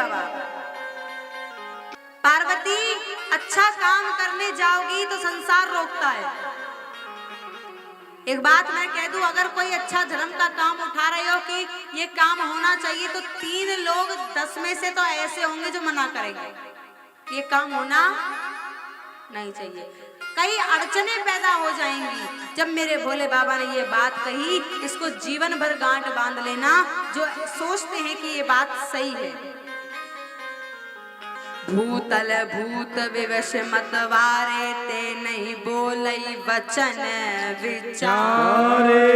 बाबा। पार्वती अच्छा काम करने जाओगी तो संसार रोकता है। एक बात मैं कह दूं, अगर कोई अच्छा धर्म का काम उठा रहे हो कि ये काम होना चाहिए, तो 3 लोग 10 में से तो ऐसे होंगे जो मना करेंगे, ये काम होना नहीं चाहिए। कई अड़चने पैदा हो जाएंगी। जब मेरे भोले बाबा ने ये बात कही, इसको जीवन भर गांठ बांध लेना जो सोचते हैं कि ये बात सही है। भूतल भूत विवश मतवारे, ते नहीं बोलई वचन विचारे।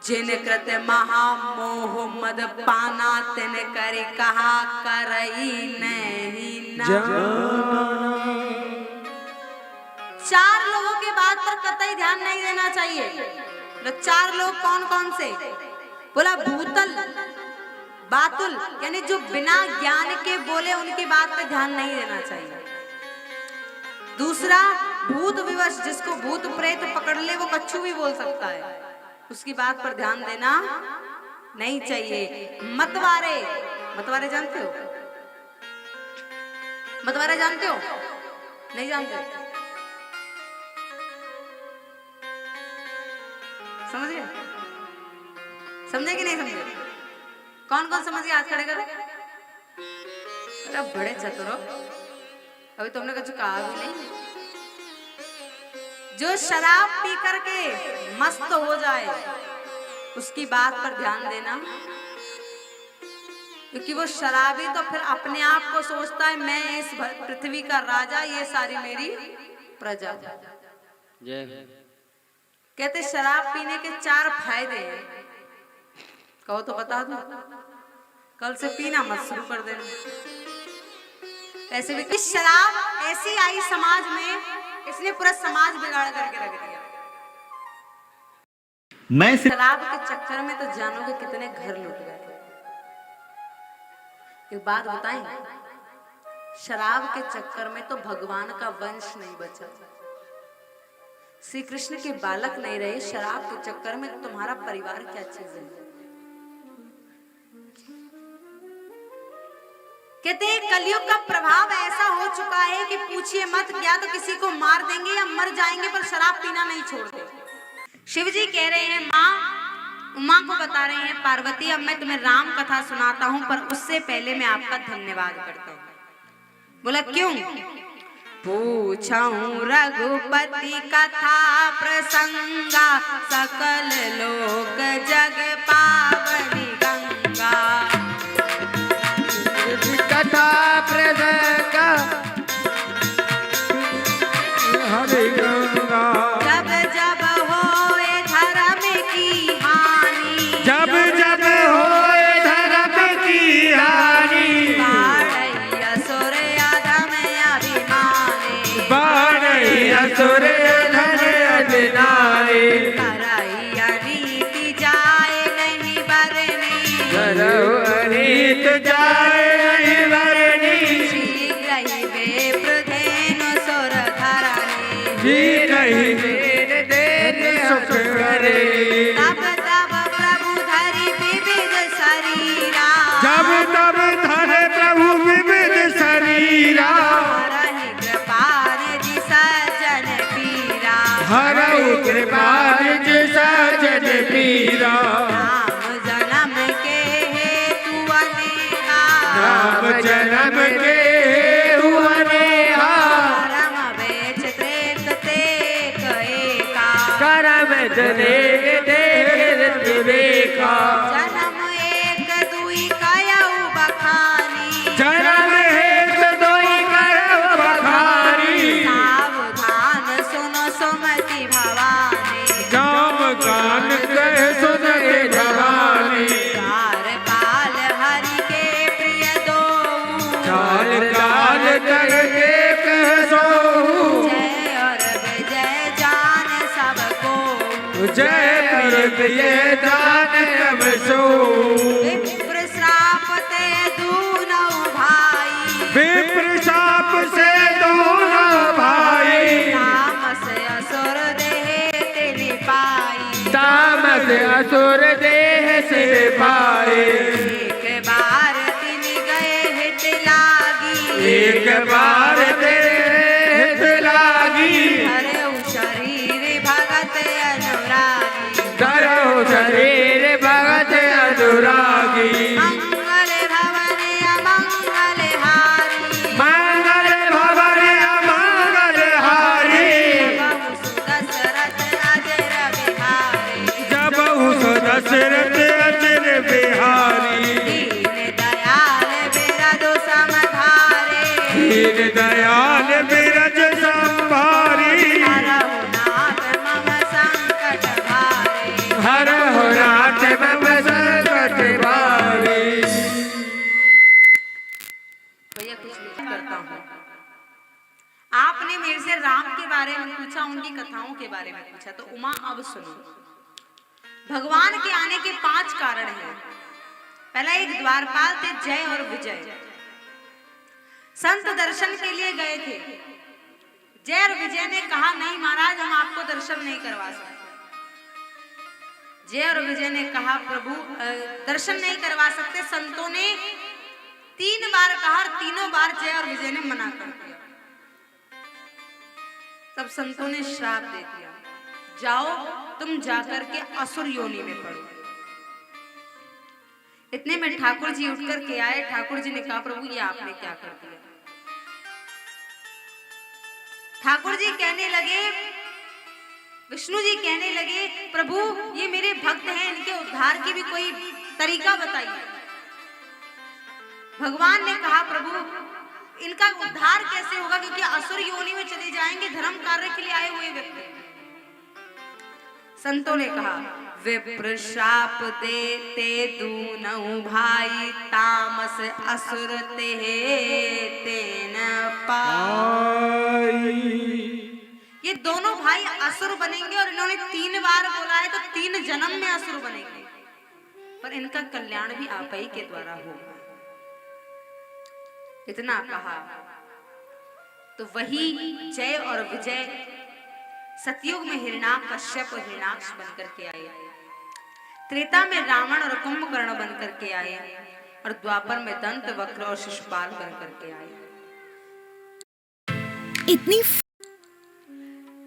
जिन कृत महामोह मद पाना, तिन कर कहा करई नहीं जाना। 4 लोगों की बात पर कतई ध्यान नहीं देना चाहिए। तो 4 लोग कौन कौन से? बोला भूतल बातुल, यानी जो बिना ज्ञान के बोले उनकी बात पे ध्यान नहीं देना चाहिए। दूसरा भूत विवश, जिसको भूत प्रेत पकड़ ले वो कच्छू भी बोल सकता है, उसकी बात पर ध्यान देना नहीं चाहिए। मतवारे, मतवारे जानते हो? मतवारे जानते हो? नहीं जानते? समझिए, समझे कि नहीं समझे? कौन कौन समझिए? हाथ खड़े करो। अरे बड़े चतुर हो, अभी तुमने कुछ कहा भी नहीं। जो शराब पी करके मस्त हो जाए उसकी बात पर ध्यान देना, क्योंकि वो शराबी तो फिर अपने आप को सोचता है मैं इस पृथ्वी का राजा, ये सारी मेरी प्रजा। कहते शराब पीने के 4 फायदे हैं। कहो तो बता दो, कल से पीना मत शुरू कर देना। ऐसे भी इस शराब ऐसी आई समाज में, इसने पूरा समाज बिगाड़ करके रख दिया। मैं शराब के चक्कर में तो जानोगे कितने घर लुट गए। एक बात बताएं, शराब के चक्कर में तो भगवान का वंश नहीं बचा, श्री कृष्ण के बालक नहीं रहे। शराब के चक्कर में तुम्हारा परिवार क्या चीज है? कहते हैं कलयुग का प्रभाव ऐसा हो चुका है कि पूछिए मत, क्या तो किसी को मार देंगे या मर जाएंगे, पर शराब पीना नहीं छोड़ते। शिव जी कह रहे हैं, माँ उमा को बता रहे हैं, पार्वती अब मैं तुम्हें राम कथा सुनाता हूँ, पर उससे पहले मैं आपका धन्यवाद करता हूँ। बोला क्यों? पूछूं रघुपति कथा प्रसंगा, सकल लोक जग पावनी गंगा। कथा प्रसंगा हरि गंगा। जब जब होए धर्म की हानि, जब जब होए धर्म की हानि, बाढ़ई असुर अधम अभिमानी, बाढ़ई असुर अधम अभिमानी। करई अनीति जाए नहीं बरनी, करऊ अनीत जाए नहीं बरनी। शीघ्र ही बेप्रधेनु सुर धरनी, जी नहीं देन देन सुख करे। तब तब प्रभु धरि विविध शरीरा, जब तब धर प्रभु विविध शरीरा। हरहि कृपा निधि सज्जन पीरा, हरऊ कृपा निज सज्जन पीरा। राम जन्म के हेतु अनेका, राम जन्म के हुआ परम बेच प्रेत तेक एका, करम जने देर विवेका। जन्म एक दुई कयऊ बखानी, जन्म हेत दोई करम बखानी। सावधान सुनो सुमति भवानी, जाम कान कह सुन के भवानी। चार काल हरि के प्रिय दोऊ, चाल काल कर के कह सोऊ। जय और विजय जान सबको, जय कर ये दान अब सोऊ। विप्र श्राप ते दूनौ भाई, विप्र शाप से दोनों भाई। तामस असुर देह तिनि पाई, तामस असुर देह से पाए। एक एक बार देख लागी हरे शरीर भगत अनुरागी धरो शरीर भगत अनुरागी मंगल भवन अमंगल हारी मंगल भवन अमंगल हारी दशरथ अजर बिहारी जब उस दशरथ अजर बिहारी दीन दयाल बिरदु समधारे दीन दयाल बिरज संभारी हरहु नाथ मम संकट भारे हरहु नाथ मम संकट भारी। भैया कुछ नहीं करता हूँ। आपने मेरे से राम के बारे में पूछा, उनकी कथाओं के बारे में पूछा, तो उमा अब सुनो। भगवान के आने के 5 कारण हैं। पहला, एक द्वारपाल थे जय और विजय, संत दर्शन के लिए गए थे। जय और विजय ने कहा नहीं महाराज हम आपको दर्शन नहीं करवा सकते। जय और विजय ने कहा प्रभु दर्शन नहीं करवा सकते। संतों ने 3 बार कहा और तीनों बार जय और विजय ने मना कर दिया। तब संतों ने श्राप दे दिया, जाओ तुम जाकर के असुर योनि में पड़ो। इतने में ठाकुर जी उठ कर के आए। ठाकुर जी ने कहा प्रभु ये आपने क्या कर दिया। ठाकुर जी कहने लगे, विष्णु जी कहने लगे प्रभु ये मेरे भक्त हैं, इनके उद्धार की भी कोई तरीका बताइए। भगवान ने कहा प्रभु इनका उद्धार कैसे होगा, क्योंकि असुर योनि में चले जाएंगे, धर्म कार्य के लिए आए हुए व्यक्ति। संतों ने कहा विप्र शाप देते दूनऊ भाई तामस असुर ते तेन पाई। ये दोनों भाई असुर बनेंगे और इन्होंने 3 बार बोला है तो 3 जन्म में असुर बनेंगे, पर इनका कल्याण भी आप ही के द्वारा होगा। इतना कहा तो वही जय और विजय सतयुग में हिरण्याकश्यप और हिरण्याक्ष बनकर के आए, त्रेता में रावण और कुंभकर्ण बनकर के आए, और द्वापर में दंत वक्र और शिशुपाल बनकर के आए। इतनी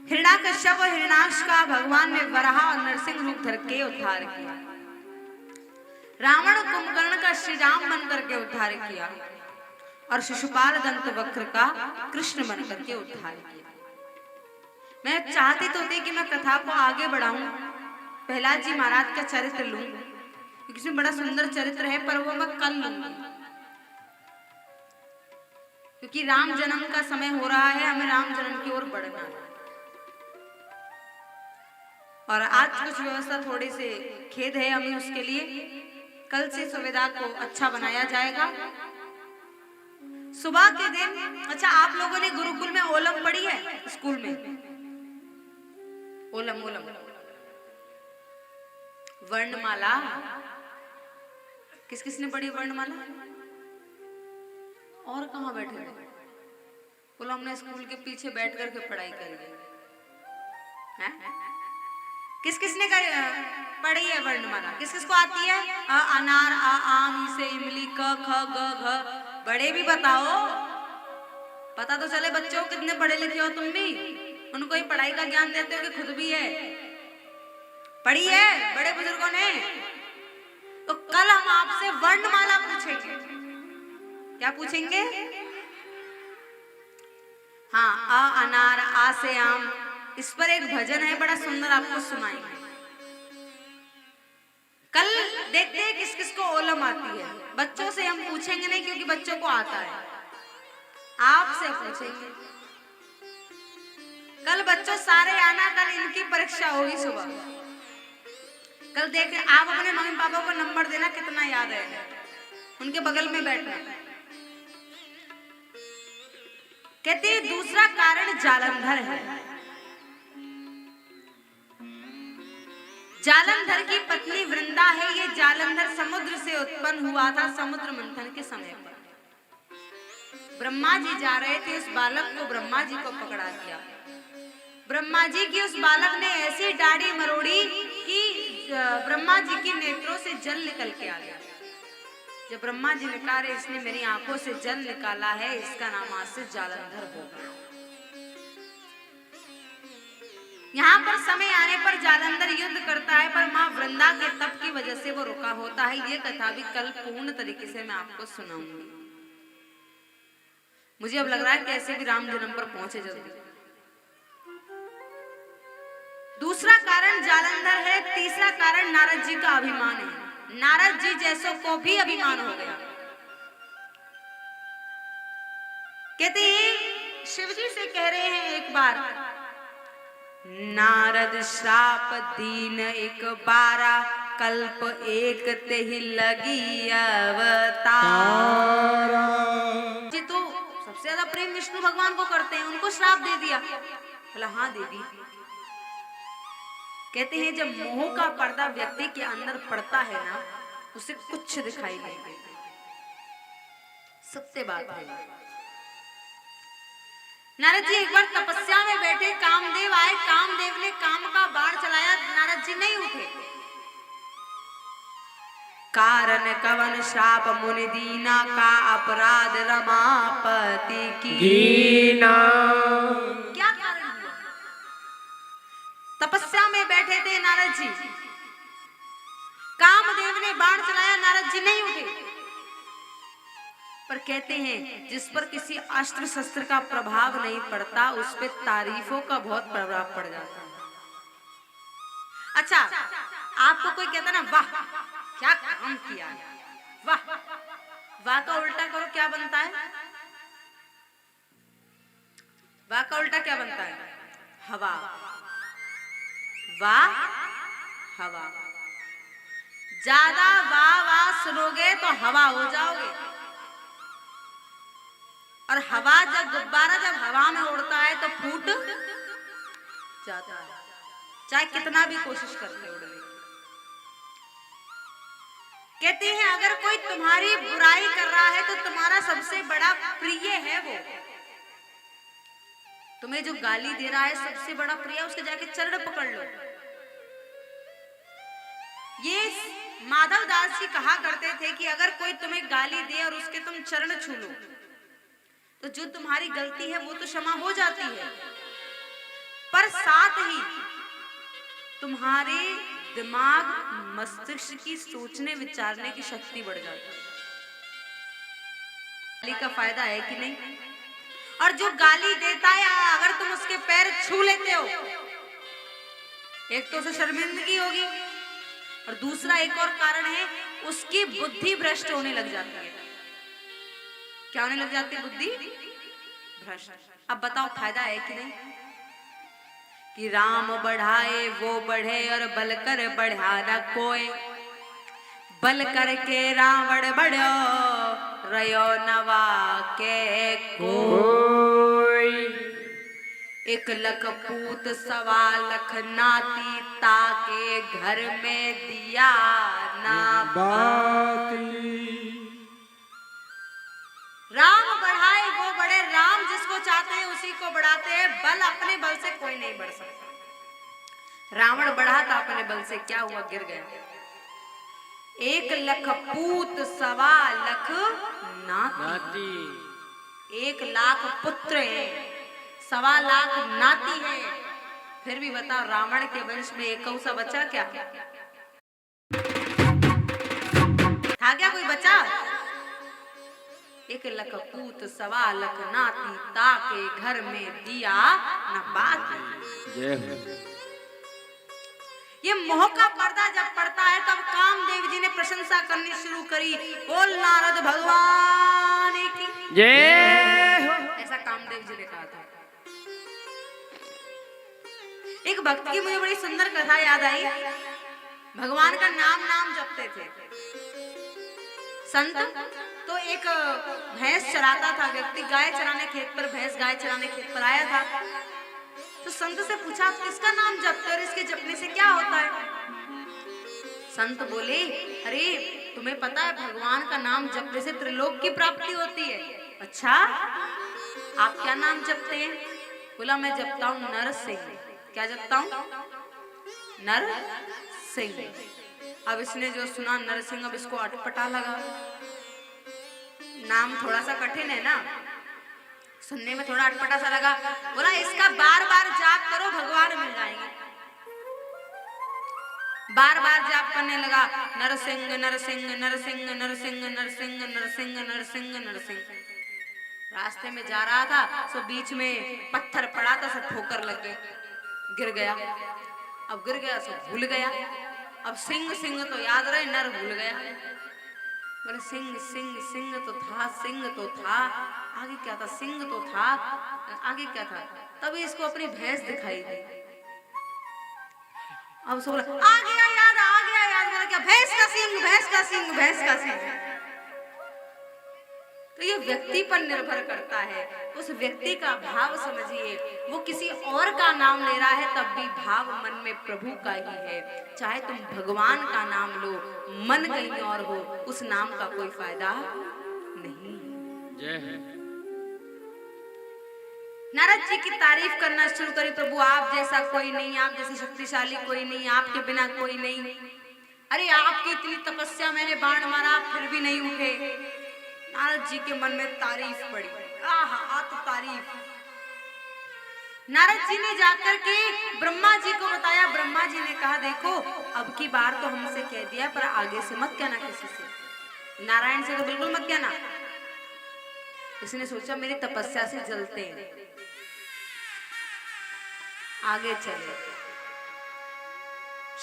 हिरण्याकश्यप और हिरण्याक्ष का भगवान ने वराह और नरसिंह रूप धर के उद्धार किया। रावण और कुंभकर्ण का श्री राम बनकर के उद्धार किया, और शिशुपाल दंत वक्र का कृष्ण बनकर के उद्धार किया। मैं चाहती तो थी कि मैं कथा को आगे बढ़ाऊं, प्रहलाद जी महाराज का चरित्र लूं, क्योंकि इसमें बड़ा सुंदर चरित्र है, पर वो मैं कल लूंगी, क्योंकि राम जन्म का समय हो रहा है, हमें राम जन्म की ओर बढ़ना है। और आज कुछ व्यवस्था थोड़ी सी खेद है हमें उसके लिए, कल से सुविधा को अच्छा बनाया जाएगा। सुबह के दिन, अच्छा आप लोगों ने गुरुकुल में ओलम पढ़ी है? स्कूल में ओलम ओलम वर्णमाला किस किस ने पढ़ी वर्णमाला? और कहाँ बैठे थे? बोलो हमने स्कूल के पीछे बैठ करके पढ़ाई करी है। किस किस ने पढ़ी है वर्णमाला? किस किस को आती है? अ अनार, आ आम, ई से इमली, क ख ग घ। बड़े भी बताओ, पता तो चले बच्चों कितने पढ़े लिखे हो तुम भी, उनको ही पढ़ाई का ज्ञान देते हो कि खुद भी है पढ़ी है बड़े बुजुर्गों ने। तो कल हम आपसे वर्णमाला पूछेंगे। क्या पूछेंगे? हाँ, अ अनार, आ से आम, इस पर एक भजन है बड़ा सुंदर, आपको सुनाएंगे। कल देखते हैं किस किस को ओलम आती है। बच्चों से हम पूछेंगे नहीं, क्योंकि बच्चों को आता है, आपसे पूछेंगे। कल बच्चों सारे आना, कल इनकी परीक्षा होगी सुबह। कल देख आप अपने मम्मी पापा को नंबर देना कितना याद है, उनके बगल में बैठना। कहते हैं दूसरा कारण जालंधर है। जालंधर की पत्नी वृंदा है। ये जालंधर समुद्र से उत्पन्न हुआ था समुद्र मंथन के समय पर। ब्रह्मा जी जा रहे थे, उस बालक को ब्रह्मा जी को पकड़ा दिया। ब्रह्मा जी की उस बालक ने ऐसी दाढ़ी मरोड़ी कि ब्रह्मा जी के नेत्रों से जल निकल के आ गया। जब ब्रह्मा जी ने कहा इसने मेरी आंखों से जल निकाला है, इसका नाम आज से जालंधर होगा। यहाँ पर समय आने पर जालंधर युद्ध करता है, पर माँ वृंदा के तप की वजह से वो रुका होता है। ये कथा भी कल पूर्ण तरीके से मैं आपको सुनाऊंगी। मुझे अब लग रहा है कैसे भी राम जन्म पर पहुंचे जल्दी। दूसरा कारण जालंधर है, तीसरा कारण नारद जी का अभिमान है। नारद जी जैसों को भी अभिमान हो गया। कहते हैं शिव जी से कह रहे हैं एक बार, नारद श्राप दीन एक बारा, कल्प एक ते ही लगी अवतार। जी तो सबसे ज्यादा प्रेम विष्णु भगवान को करते हैं, उनको श्राप दे दिया। बोला हाँ देवी। कहते हैं जब मोह का पर्दा व्यक्ति के अंदर पड़ता है ना, उसे कुछ दिखाई नहीं देता। सत्य बात है। नारद जी एक बार तपस्या में बैठे, कामदेव आए, कामदेव ने काम का बाण चलाया, नारद जी नहीं उठे। कारण कवन श्राप मुनि दीना, का अपराध रमापति कीना। क्या कारण हुआ? तपस्या में बैठे थे नारद जी, कामदेव ने बाण चलाया, नारद जी नहीं उठे। पर कहते हैं जिस पर किसी अस्त्र शस्त्र का प्रभाव नहीं पड़ता, उस पे तारीफों का बहुत प्रभाव पड़ जाता है। अच्छा, आपको कोई कहता ना वाह क्या काम किया है, वाह, वाह का उल्टा करो क्या बनता है? वाह का उल्टा क्या बनता है? हवा। वाह हवा। ज्यादा वाह वाह सुनोगे तो हवा हो जाओगे। और हवा जब गुब्बारा जब हवा में उड़ता है तो फूट जाता है, चाहे कितना भी कोशिश करते उड़ने की। कहते हैं अगर कोई तुम्हारी बुराई कर रहा है तो तुम्हारा सबसे बड़ा प्रिय है वो। तुम्हें जो गाली दे रहा है सबसे बड़ा प्रिय, उसके जाके चरण पकड़ लो। ये माधव दास जी कहा करते थे कि अगर कोई तुम्हें गाली दे और उसके तुम चरण छू लो, तो जो तुम्हारी गलती है वो तो क्षमा हो जाती है, पर साथ ही तुम्हारे दिमाग मस्तिष्क की सोचने विचारने की शक्ति बढ़ जाती है। गाली का फायदा है कि नहीं? और जो गाली देता है अगर तुम उसके पैर छू लेते हो, एक तो उसे शर्मिंदगी होगी, और दूसरा एक और कारण है उसकी बुद्धि भ्रष्ट होने लग जाती है। क्या होने लग जाती है? बुद्धि भ्रष्ट। अब बताओ फायदा है कि नहीं? कि राम बढ़ाए वो बढ़े और बल कर बढ़ा न कोई, बल करके रावण बढ़ो रयो नवा के कोई। एक लख पूत सवा लख नाती, ताके घर में दिया ना बाती। राम बढ़ाए वो बढ़े, राम जिसको चाहते हैं उसी को बढ़ाते हैं। बल अपने बल से कोई नहीं बढ़ सकता। रावण बढ़ा था अपने बल से, क्या हुआ? गिर गया। एक लख पूत सवा लख नाती, 1 लाख पुत्र है, 1.25 लाख नाती है। फिर भी बताओ रावण के वंश में एक सा बचा क्या? था क्या कोई बचा? 1 लख पूत 1.25 लाख नाती, ताके घर में दिया न बाती। ये मोह का पर्दा जब पड़ता है तब कामदेव जी ने प्रशंसा करनी शुरू करी। बोल नारद भगवान की जय हो, ऐसा कामदेव जी ने कहा था। एक भक्त की मुझे बड़ी सुंदर कथा याद आई। भगवान का नाम जपते थे संत। तो एक भैंस चराता था व्यक्ति, गाय चराने खेत पर, भैंस गाय चराने खेत पर आया था। तो संत से पूछा आप किसका नाम जपते हो और इसके जपने से क्या होता है? संत बोले अरे तुम्हें पता है भगवान का नाम जपने से त्रिलोक की प्राप्ति होती है। अच्छा आप क्या नाम जपते हैं? बोला मैं जपता हूँ नर सिंह। क्या जपता हूँ? नर सिंह। अब इसने जो सुना नरसिंह, अब इसको अटपटा लगा। नाम थोड़ा सा कठिन है ना, सुनने में थोड़ा अटपटा सा लगा। बोला इसका बार बार जाप करो, भगवान मिल जाएंगे। बार बार जाप करने लगा, नरसिंह नरसिंह नरसिंह नरसिंह नरसिंह नरसिंह नरसिंह नरसिंह। रास्ते में जा रहा था, सो बीच में पत्थर पड़ा था, सब ठोकर लग गए, गिर गया। अब गिर गया सो भूल गया। अब सिंह सिंह तो याद रहे, नर भूल गया। बोले सिंह सिंह सिंह तो था, सिंह तो था, आगे क्या था? सिंह तो था, आगे क्या था? तभी इसको अपनी भैंस दिखाई दी। अब सो बोला आ गया याद, आ गया याद। बोला क्या? भैंस का सिंह, भैंस का सिंह, भैंस का सिंह। तो ये व्यक्ति पर निर्भर करता है, उस व्यक्ति का भाव समझिए। वो किसी और का नाम ले रहा है, तब भी भाव मन में प्रभु का ही है। चाहे तुम भगवान का नाम लो, मन कहीं और हो, उस नाम का कोई फायदा नहीं। जय है। नारद जी की तारीफ करना शुरू करी, प्रभु आप जैसा कोई नहीं, आप जैसे शक्तिशाली कोई नहीं, आपके बिना कोई नहीं। अरे आपकी इतनी तपस्या, मैंने बाण मारा फिर भी नहीं उठे। नारद जी के मन में तारीफ पड़ी, आहा तो तारीफ। नारद जी ने जाकर के ब्रह्मा जी को बताया। ब्रह्मा जी ने कहा देखो अब की बार तो हमसे कह दिया, पर आगे से मत कहना किसी से, नारायण से तो बिल्कुल मत कहना। इसने सोचा मेरी तपस्या से जलते हैं, आगे चले।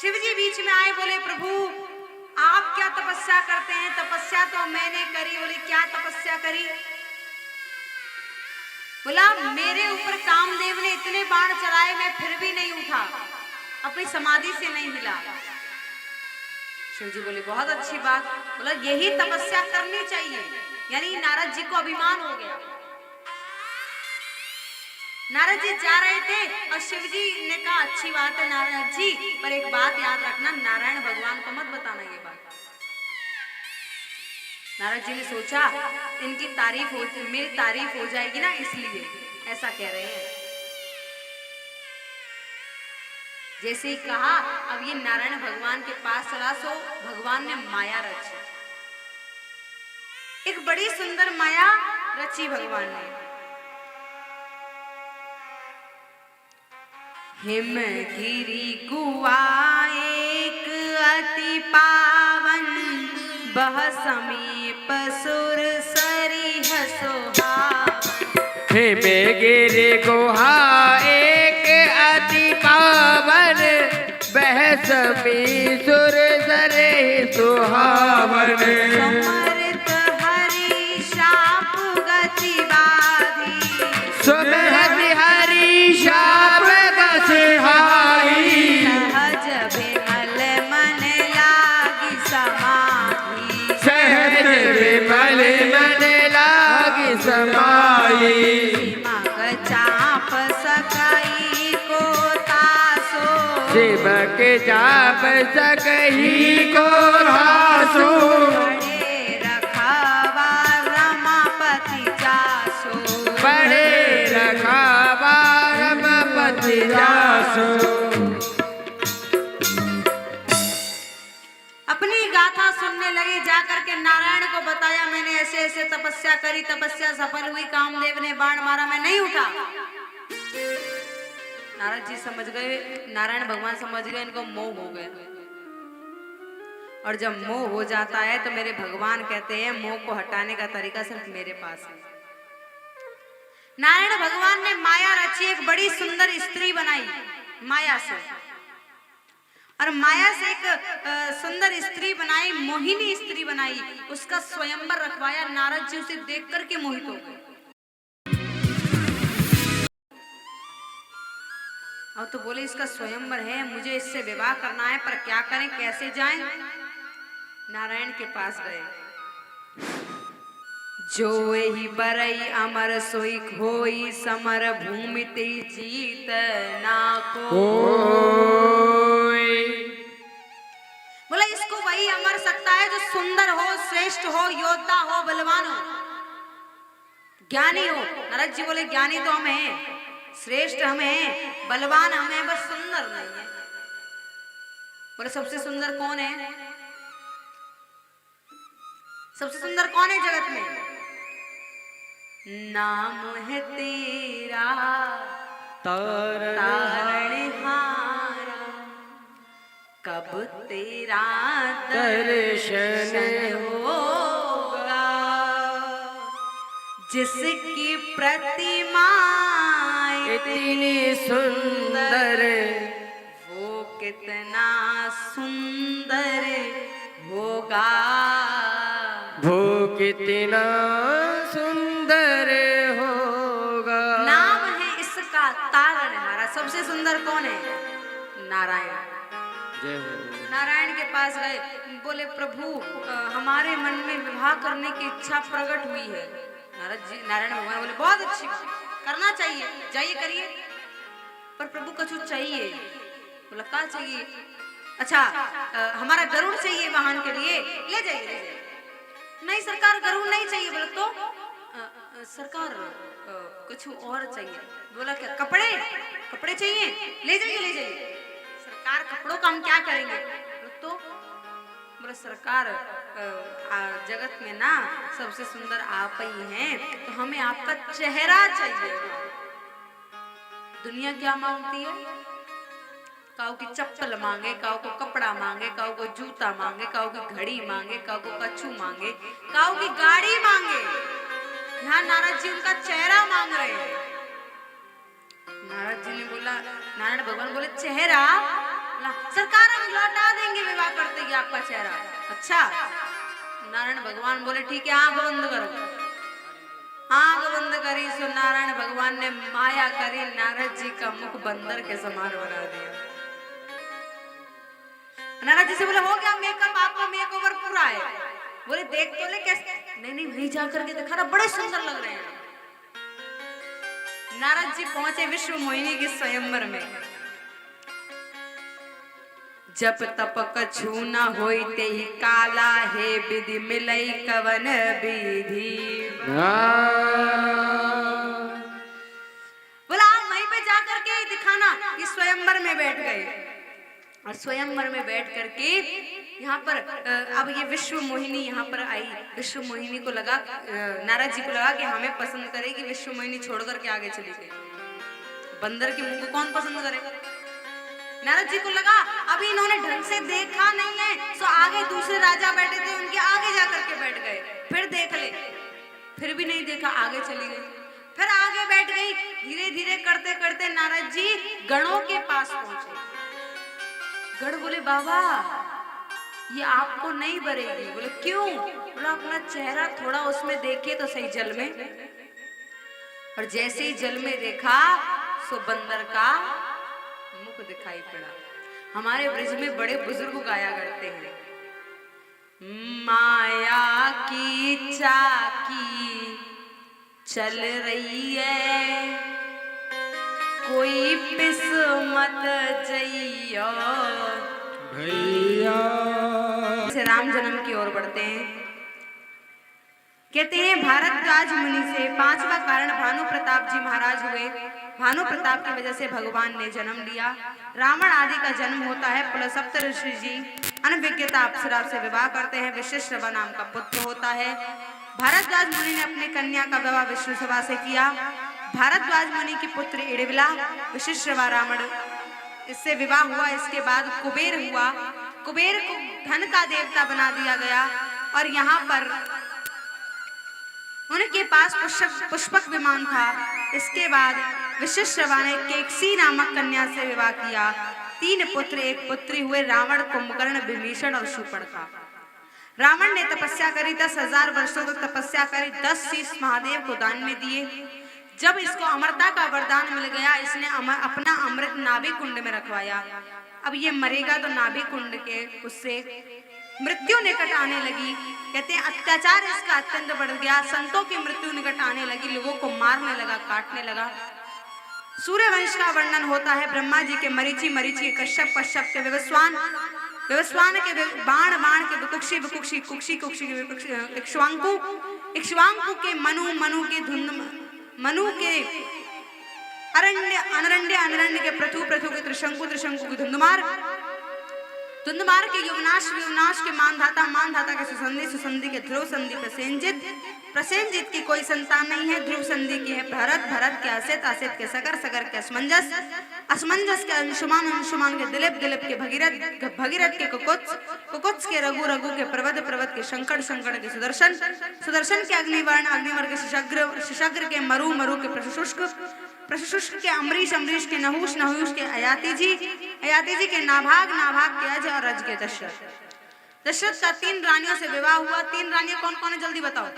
शिव जी बीच में आए, बोले प्रभु आप क्या तपस्या करते हैं? तपस्या तो मैंने करी। बोले क्या तपस्या करी? बोला मेरे ऊपर कामदेव ने इतने बाण चलाए, मैं फिर भी नहीं उठा, अपनी समाधि से नहीं हिला। शिव जी बोले बहुत अच्छी बात। बोला यही तपस्या करनी चाहिए। यानी नारद जी को अभिमान हो गया। नारद जी जा रहे थे और शिव जी ने कहा अच्छी बात है नारद जी, पर एक बात याद रखना, नारायण भगवान को मत बताना ये बात। नारद जी ने सोचा इनकी तारीफ हो, मेरी तारीफ हो जाएगी ना, इसलिए ऐसा कह रहे हैं। जैसे ही कहा, अब ये नारायण भगवान के पास चला, सो भगवान ने माया रची, एक बड़ी सुंदर माया रची भगवान ने। हिमगिरी गुआ एक अति पावन, बह समीप सुर सरिह सोहावन। हिमगिरी गुहा एक अति पावन, बह समीप सुर सरिह सोहावन। समर्थ हरि शाप गति बाधी, समर्थ हरि शाप सहज विमल मन लागी समाधि, सहज विमल मन लागी समाई। मग चाप सकई को तासो, शिवक चाप सकही को हासो। बड़े रखवा रमापति जासो, बड़े रखावा रमापति जासो। अपनी गाथा सुनने लगे। जाकर के नारायण को बताया मैंने ऐसे ऐसे तपस्या करी, तपस्या सफल हुई, कामदेव ने बाण मारा, मैं नहीं उठा। नारद जी समझ गए, नारायण भगवान समझ गए इनको मोह हो गया। और जब मोह हो जाता है तो मेरे भगवान कहते हैं मोह को हटाने का तरीका सिर्फ मेरे पास है। नारायण भगवान ने माया रची, एक बड़ी सुंदर स्त्री बनाई माया से, और माया से एक सुंदर स्त्री बनाई, मोहिनी स्त्री बनाई, उसका स्वयंवर रखवाया। नारद जी उसे देख करके मोहित हो गए। अब तो बोले इसका स्वयंवर है, मुझे इससे विवाह करना है, पर क्या करें, कैसे जाएं? नारायण के पास गए। जो ही बरई अमर सोई खोई, समर भूमि ते जीत ना कोई। बोला इसको वही अमर सकता है जो सुंदर हो, श्रेष्ठ हो, योद्धा हो, बलवान हो, ज्ञानी हो। नारद जी बोले ज्ञानी तो हम हैं, श्रेष्ठ हम हैं, बलवान हम हैं, बस सुंदर नहीं है। बोले सबसे सुंदर कौन है? सबसे सुंदर कौन है जगत में? नाम है तेरा तारणहार तारणहारा, कब तेरा दर्शन होगा। जिसकी प्रतिमा इतनी सुंदर, वो कितना सुंदर होगा। वो कितना सुंदर होगा। नाम है इसका तारणहारा। सबसे सुंदर कौन है? नारायण। जय हो। नारायण के पास गए, बोले प्रभु हमारे मन में विवाह करने की इच्छा प्रकट हुई है। नारायण भगवान बोले बहुत अच्छी बात, करना चाहिए, जाइए करिए। पर प्रभु कछु चाहिए। बोला क्या चाहिए? अच्छा हमारा गरुड़ चाहिए वाहन के लिए, ले जाइए ले जाइए। नहीं सरकार गरुड़ नहीं चाहिए। बोला तो सरकार कुछ और चाहिए। बोला क्या? कपड़े कपड़े चाहिए, ले जाइए ले जाइए। सरकार कपड़ों का हम क्या करेंगे? तो बोले सरकार जगत में ना सबसे सुंदर आप ही हैं, तो हमें आपका चेहरा चाहिए। दुनिया क्या मांगती है? काऊ की चप्पल मांगे, काऊ को कपड़ा मांगे, काऊ को जूता मांगे, काऊ की घड़ी मांगे, काऊ को कच्छू मांगे, काऊ की गाड़ी मांगे। यहाँ नारद जी उनका चेहरा मांग रहे हैं। नारद जी ने बोला, नारायण भगवान बोले चेहरा? सरकार हम लौटा देंगे विवाह करते ही आपका चेहरा। अच्छा नारायण भगवान बोले ठीक है, आंख बंद करो। आंख बंद करी सो नारायण भगवान ने माया करी, नारद जी का मुख बंदर के समान बना दिया। नारद जी से बोले हो गया मेकअप, आपका मेकओवर पूरा है। बोले देख तो ले कैसे? नहीं नहीं वहीं जाकर के दिखा रहा, बड़े सुंदर लग रहे हैं। नारद जी पहुंचे विश्व मोहिनी के स्वयंवर में। जब तप कछु न होई ते ही काला है, विधि मिलई कवन विधि। बोला आप वहीं पे जाकर के दिखाना। ये स्वयंवर में बैठ गए और स्वयंवर में बैठ करके यहाँ पर अब ये विश्व मोहिनी यहाँ पर आई। विश्व मोहिनी को लगा, नारद जी को लगा कि हमें पसंद करेगी, विश्व मोहिनी छोड़ करके आगे चली गई। बंदर के मुंह को कौन पसंद करे? नारद जी को लगा अभी इन्होंने ढंग से देखा नहीं है, तो आगे दूसरे राजा बैठे थे उनके आगे जाकर के बैठ गए। फिर देख ले, फिर भी नहीं देखा, आगे चली गई। फिर आगे बैठ गई। धीरे धीरे करते करते नारद जी गणों के पास पहुंचे। गण बोले बाबा ये आपको नहीं बरेगी। बोले क्यों? बोला अपना चेहरा थोड़ा उसमें देखिए तो सही जल में। और जैसे ही जल में देखा सो बंदर का मुख दिखाई पड़ा। हमारे ब्रज में बड़े बुजुर्ग गाया करते हैं, माया की चाकी चल रही है, कोई पिस मत जइयो भैया। से राम जन्म की ओर बढ़ते हैं। कहते हैं भारद्वाज मुनि से पांचवा कारण भानु प्रताप जी महाराज हुए। भानु प्रताप की वजह से भगवान ने जन्म लिया। रावण आदि का जन्म होता है। पुलह सप्तऋषि जी अनभिज्ञता अप्सरा से विवाह करते हैं। विशिष्टवा नाम का पुत्र होता है। भारद्वाज मुनि ने अपने कन्या का विवाह विष्णुसभा से किया। भारद्वाज मुनि की पुत्र इड़विला विशिष्टवा रावण इससे विवाह हुआ। इसके बाद कुबेर हुआ। कुबेर को धन का देवता बना दिया गया और यहाँ पर उनके पास पुष्पक विमान था। इसके बाद विशिष्टवा ने केकसी नामक कन्या से विवाह किया। 3 पुत्र 1 पुत्री हुए, रावण, कुंभकर्ण, विभीषण और शूर्पणखा। रावण ने तपस्या करी, 10,000 वर्षों तक तपस्या करी, 10 शीश महादेव को दान में दिए। जब इसको अमरता का वरदान मिल गया, इसने अपना अमृत नाभि कुंड में रखवाया। अब ये मरेगा तो नाभि कुंड के उससे मृत्यु निकट आने लगी। कहते हैं अत्याचार इसका अत्यंत बढ़ गया। संतों की मृत्यु निकट आने लगी, लोगों को मारने लगा, काटने लगा। सूर्य वंश का वर्णन होता है। ब्रह्मा जी के मरीचि, मरीचि के कश्यप, कश्यप के विवस्वान, विवस्वान के बाण, बाण के विकुक्षी, विकुक्षी कुक्षी, कुक्षी के इक्ष्वाकु, इक्ष्वाकु के मनु, मनु के धुंध, मनु के अरण्य, अनरण्य, अनरण्य के पृथु, पृथु के त्रिशंकु, त्रिशंकु के धुंधमार, धुंधमार के युवनाश, युवनाश के मानधाता, मानधाता के सुसंधि, सुसंधि के ध्रुव संधि पे सेंजित, प्रसेनजित की कोई संतान नहीं है। ध्रुव संधि की है भरत, भरत के असित, असित के सगर, सगर के असमंजस, असमंजस के अंशुमान, अंशुमान के दिलीप, दिलीप के भगीरथ, भगीरथ के कुकुत्स, कुकुत्स के रघु, रघु के प्रवद, प्रवद के शंकर, शंकर के सुदर्शन, सुदर्शन के अग्निवर्ण, अग्निवर्ण के शिशग्र, शिशग्र के मरु, मरु के प्रशुष्क, प्रशुष्क के अम्बरीश, अम्बरीश के नहुष, नहुष के अयाति जी, अयाति जी के नाभाग, नाभाग के अज और अज के दशरथ। दशरथ का 3 रानियों से विवाह हुआ। 3 रानियां कौन कौन है जल्दी बताओ।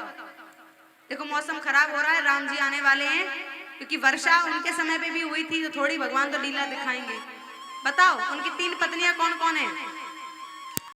देखो मौसम खराब हो रहा है, राम जी आने वाले हैं, क्योंकि वर्षा उनके समय पे भी हुई थी, तो थोड़ी भगवान तो लीला दिखाएंगे। बताओ उनकी 3 पत्नियां कौन कौन है।